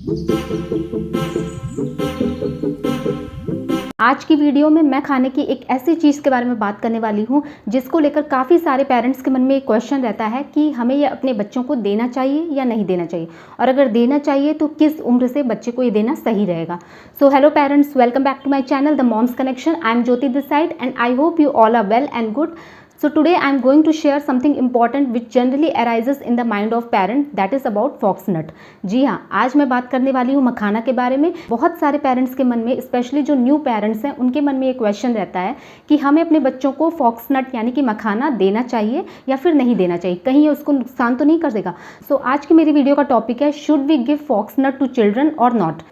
आज की वीडियो में मैं खाने की एक ऐसी चीज़ के बारे में बात करने वाली हूँ जिसको लेकर काफ़ी सारे पेरेंट्स के मन में एक क्वेश्चन रहता है कि हमें ये अपने बच्चों को देना चाहिए या नहीं देना चाहिए, और अगर देना चाहिए तो किस उम्र से बच्चे को ये देना सही रहेगा। So hello parents, welcome back to my channel the moms connection. I am Jyoti this side and I hope you all are well and good. So today I am going to share something important which generally arises in the mind of parent, that is about fox nut. जी हाँ, आज मैं बात करने वाली हूँ मखाना के बारे में। बहुत सारे पेरेंट्स के मन में, स्पेशली जो न्यू पेरेंट्स हैं, उनके मन में ये क्वेश्चन रहता है कि हमें अपने बच्चों को फॉक्स नट यानी कि मखाना देना चाहिए या फिर नहीं देना चाहिए, कहीं ये उसको नुकसान तो नहीं कर देगा। सो आज की मेरी वीडियो का टॉपिक है, should we give fox nut to children और not.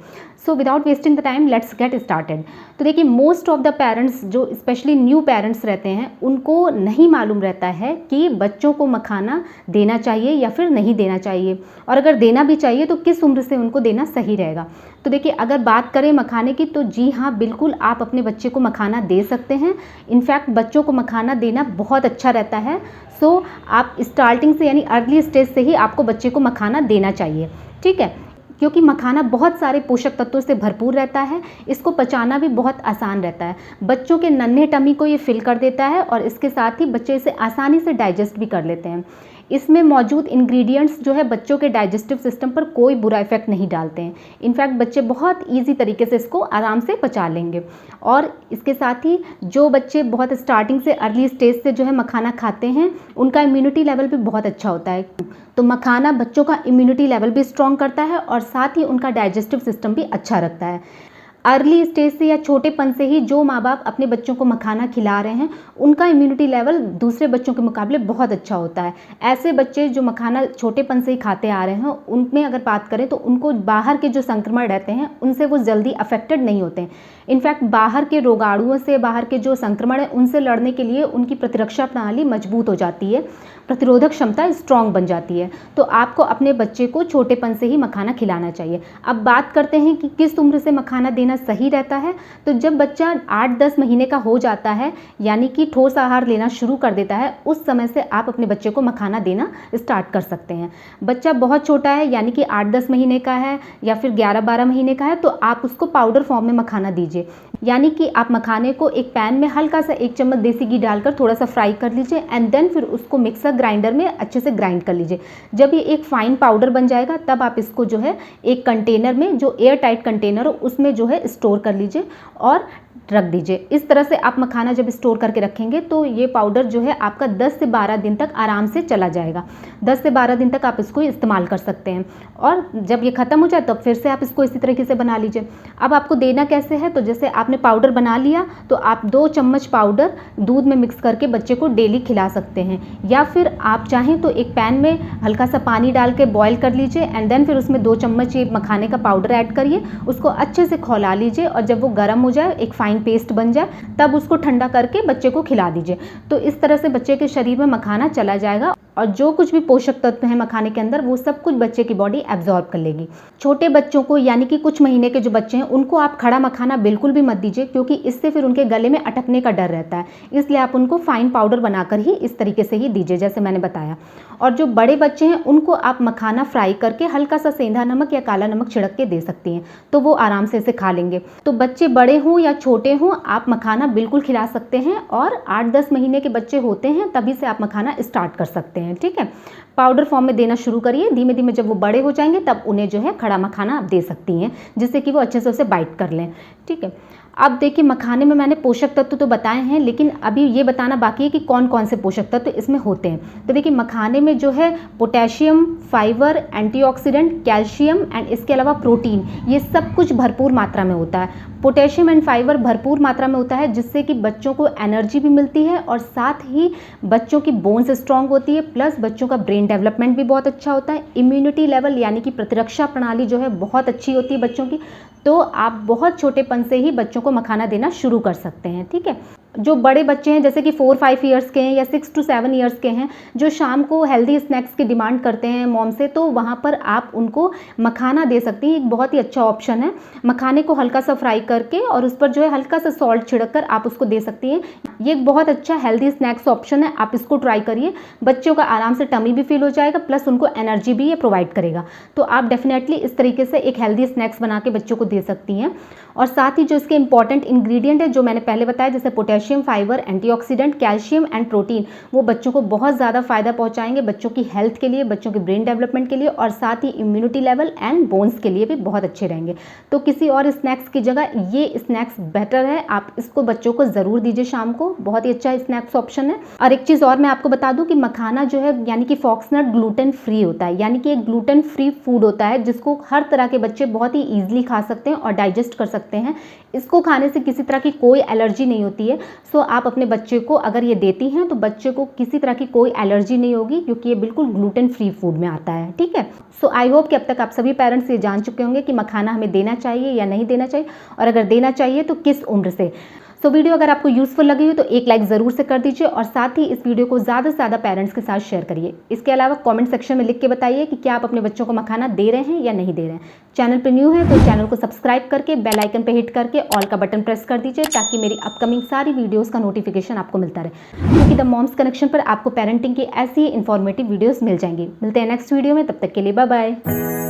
So without wasting the time let's get started. तो देखिए, मोस्ट ऑफ द पेरेंट्स जो स्पेशली न्यू पेरेंट्स रहते हैं, उनको नहीं मालूम रहता है कि बच्चों को मखाना देना चाहिए या फिर नहीं देना चाहिए, और अगर देना भी चाहिए तो किस उम्र से उनको देना सही रहेगा। तो देखिए, अगर बात करें मखाने की तो जी हाँ, बिल्कुल आप अपने बच्चे को मखाना दे सकते हैं। इनफैक्ट बच्चों को मखाना देना बहुत अच्छा रहता है। सो आप स्टार्टिंग से यानी अर्ली स्टेज से ही आपको बच्चे को मखाना देना चाहिए, ठीक है, क्योंकि मखाना बहुत सारे पोषक तत्वों से भरपूर रहता है। इसको पचाना भी बहुत आसान रहता है। बच्चों के नन्हे टमी को ये फिल कर देता है और इसके साथ ही बच्चे इसे आसानी से डाइजेस्ट भी कर लेते हैं। इसमें मौजूद इंग्रेडिएंट्स जो है बच्चों के डाइजेस्टिव सिस्टम पर कोई बुरा इफेक्ट नहीं डालते हैं। इनफैक्ट बच्चे बहुत ईजी तरीके से इसको आराम से पचा लेंगे। और इसके साथ ही जो बच्चे बहुत स्टार्टिंग से अर्ली स्टेज से जो है मखाना खाते हैं, उनका इम्यूनिटी लेवल भी बहुत अच्छा होता है। तो मखाना बच्चों का इम्यूनिटी लेवल भी स्ट्रॉन्ग करता है और साथ ही उनका डाइजेस्टिव सिस्टम भी अच्छा रखता है। अर्ली स्टेज से या छोटेपन से ही जो माँ बाप अपने बच्चों को मखाना खिला रहे हैं, उनका इम्यूनिटी लेवल दूसरे बच्चों के मुकाबले बहुत अच्छा होता है। ऐसे बच्चे जो मखाना छोटेपन से ही खाते आ रहे हैं, उनमें अगर बात करें तो उनको बाहर के जो संक्रमण रहते हैं उनसे वो जल्दी अफेक्टेड नहीं होते हैं। इनफैक्ट बाहर के रोगाणुओं से, बाहर के जो संक्रमण है, उनसे लड़ने के लिए उनकी प्रतिरक्षा प्रणाली मजबूत हो जाती है, प्रतिरोधक क्षमता स्ट्रॉन्ग बन जाती है। तो आपको अपने बच्चे को छोटेपन से ही मखाना खिलाना चाहिए। अब बात करते हैं कि किस उम्र से मखाना देना सही रहता है। तो जब बच्चा 8-10 महीने का हो जाता है, यानी कि ठोस आहार लेना शुरू कर देता है, उस समय से आप अपने बच्चे को मखाना देना स्टार्ट कर सकते हैं। बच्चा बहुत छोटा है, यानी कि 8-10 महीने का है या फिर 11-12 महीने का है, तो आप उसको पाउडर फॉर्म में मखाना दीजिए। यानी कि आप मखाने को एक पैन में हल्का सा 1 चम्मच देसी घी डालकर थोड़ा सा फ्राई कर लीजिए एंड देन फिर उसको मिक्सर ग्राइंडर में अच्छे से ग्राइंड कर लीजिए। जब ये एक फाइन पाउडर बन जाएगा, तब आप इसको जो है एक कंटेनर में, जो एयर टाइट कंटेनर हो, उसमें जो है स्टोर कर लीजिए और रख दीजिए। इस तरह से आप मखाना जब स्टोर करके रखेंगे तो ये पाउडर जो है आपका 10 से 12 दिन तक आराम से चला जाएगा। 10 से 12 दिन तक आप इसको इस्तेमाल कर सकते हैं, और जब ये ख़त्म हो जाए तब फिर से आप इसको इसी तरीके से बना लीजिए। अब आपको देना कैसे है, तो जैसे आपने पाउडर बना लिया तो आप 2 चम्मच पाउडर दूध में मिक्स करके बच्चे को डेली खिला सकते हैं, या फिर आप चाहें तो एक पैन में हल्का सा पानी डाल के बॉयल कर लीजिए एंड देन फिर उसमें 2 चम्मच ये मखाने का पाउडर ऐड करिए, उसको अच्छे से खौला लीजिए, और जब वो गर्म हो जाए, एक फाइन पेस्ट बन जाए, तब उसको ठंडा करके बच्चे को खिला दीजिए। तो इस तरह से बच्चे के शरीर में मखाना चला जाएगा और जो कुछ भी पोषक तत्व हैं मखाने के अंदर, वो सब कुछ बच्चे की बॉडी एब्जॉर्ब कर लेगी। छोटे बच्चों को, यानी कि कुछ महीने के जो बच्चे हैं, उनको आप खड़ा मखाना बिल्कुल भी मत दीजिए, क्योंकि इससे फिर उनके गले में अटकने का डर रहता है। इसलिए आप उनको फाइन पाउडर बनाकर ही इस तरीके से ही दीजिए, जैसे मैंने बताया। और जो बड़े बच्चे हैं, उनको आप मखाना फ्राई करके हल्का सा सेंधा नमक या काला नमक छिड़क के दे सकती हैं, तो वो आराम से इसे खा लेंगे। तो बच्चे बड़े हों या छोटे हों, आप मखाना बिल्कुल खिला सकते हैं, और 8-10 महीने के बच्चे होते हैं तभी से आप मखाना स्टार्ट कर सकते हैं, ठीक है। पाउडर फॉर्म में देना शुरू करिए, धीमे धीमे जब वो बड़े हो जाएंगे तब उन्हें जो है खड़ा मखाना आप दे सकती हैं, जिससे कि वो अच्छे से उसे बाइट कर लें, ठीक है। अब देखिए, मखाने में मैंने पोषक तत्व तो बताए हैं, लेकिन अभी ये बताना बाकी है कि कौन कौन से पोषक तत्व इसमें होते हैं। तो देखिए, मखाने में जो है potassium, fibre, antioxidant, calcium and इसके अलावा प्रोटीन, ये सब कुछ भरपूर मात्रा में होता है। पोटेशियम एंड फाइबर भरपूर मात्रा में होता है, जिससे कि बच्चों को एनर्जी भी मिलती है और साथ ही बच्चों की बोन्स स्ट्रांग होती है, प्लस बच्चों का ब्रेन डेवलपमेंट भी बहुत अच्छा होता है। इम्यूनिटी लेवल यानी कि प्रतिरक्षा प्रणाली जो है बहुत अच्छी होती है बच्चों की। तो आप बहुत छोटेपन से ही बच्चों को मखाना देना शुरू कर सकते हैं, ठीक है। जो बड़े बच्चे हैं जैसे कि 4-5 ईयर्स के हैं या 6 to 7 ईयर्स के हैं, जो शाम को हेल्दी स्नैक्स की डिमांड करते हैं मॉम से, तो वहाँ पर आप उनको मखाना दे सकती हैं। एक बहुत ही अच्छा ऑप्शन है। मखाने को हल्का सा फ्राई करके और उस पर जो है हल्का सा सॉल्ट छिड़क कर आप उसको दे सकती हैं। ये एक बहुत अच्छा हेल्दी स्नैक्स ऑप्शन है, आप इसको ट्राई करिए। बच्चों का आराम से टमी भी फील हो जाएगा, प्लस उनको एनर्जी भी ये प्रोवाइड करेगा। तो आप डेफिनेटली इस तरीके से एक हेल्दी स्नैक्स बना के बच्चों को दे सकती हैं। और साथ ही जो इसके इंपॉर्टेंट इंग्रेडिएंट है जो मैंने पहले बताया, जैसे potassium, fibre, antioxidant, calcium and protein, वो बच्चों को बहुत ज़्यादा फायदा पहुंचाएंगे, बच्चों की हेल्थ के लिए, बच्चों के ब्रेन डेवलपमेंट के लिए, और साथ ही इम्यूनिटी लेवल एंड बोन्स के लिए भी बहुत अच्छे रहेंगे। तो किसी और स्नैक्स की जगह ये स्नैक्स बेटर है, आप इसको बच्चों को ज़रूर दीजिए शाम को। बहुत ही अच्छा स्नैक्स ऑप्शन है। और एक चीज़ और मैं आपको बता दूं कि मखाना जो है यानी कि फॉक्सनट ग्लूटेन फ्री होता है, यानी कि एक ग्लूटेन फ्री फूड होता है जिसको हर तरह के बच्चे बहुत ही ईजिली खा सकते हैं और डाइजेस्ट कर सकते हैं। इसको खाने से किसी तरह की कोई एलर्जी नहीं होती है। सो आप अपने बच्चे को अगर ये देती हैं तो बच्चे को किसी तरह की कोई एलर्जी नहीं होगी, क्योंकि ये बिल्कुल ग्लूटेन फ्री फूड में आता है। ठीक है। सो आई होप कि अब तक आप सभी पेरेंट्स ये जान चुके होंगे कि मखाना हमें देना चाहिए या नहीं देना चाहिए, और अगर देना चाहिए तो किस उम्र से। सो वीडियो अगर आपको यूजफुल लगी हो तो एक लाइक ज़रूर से कर दीजिए, और साथ ही इस वीडियो को ज़्यादा से ज़्यादा पेरेंट्स के साथ शेयर करिए। इसके अलावा कमेंट सेक्शन में लिख के बताइए कि क्या आप अपने बच्चों को मखाना दे रहे हैं या नहीं दे रहे हैं। चैनल पर न्यू है तो चैनल को सब्सक्राइब करके बेल आइकन पर हिट करके ऑल का बटन प्रेस कर दीजिए, ताकि मेरी अपकमिंग सारी वीडियोज़ का नोटिफिकेशन आपको मिलता रहे, क्योंकि द मॉम्स कनेक्शन पर आपको पेरेंटिंग की ऐसी ही इंफॉर्मेटिव वीडियोज़ मिल जाएंगी। मिलते हैं नेक्स्ट वीडियो में, तब तक के लिए बाय बाय।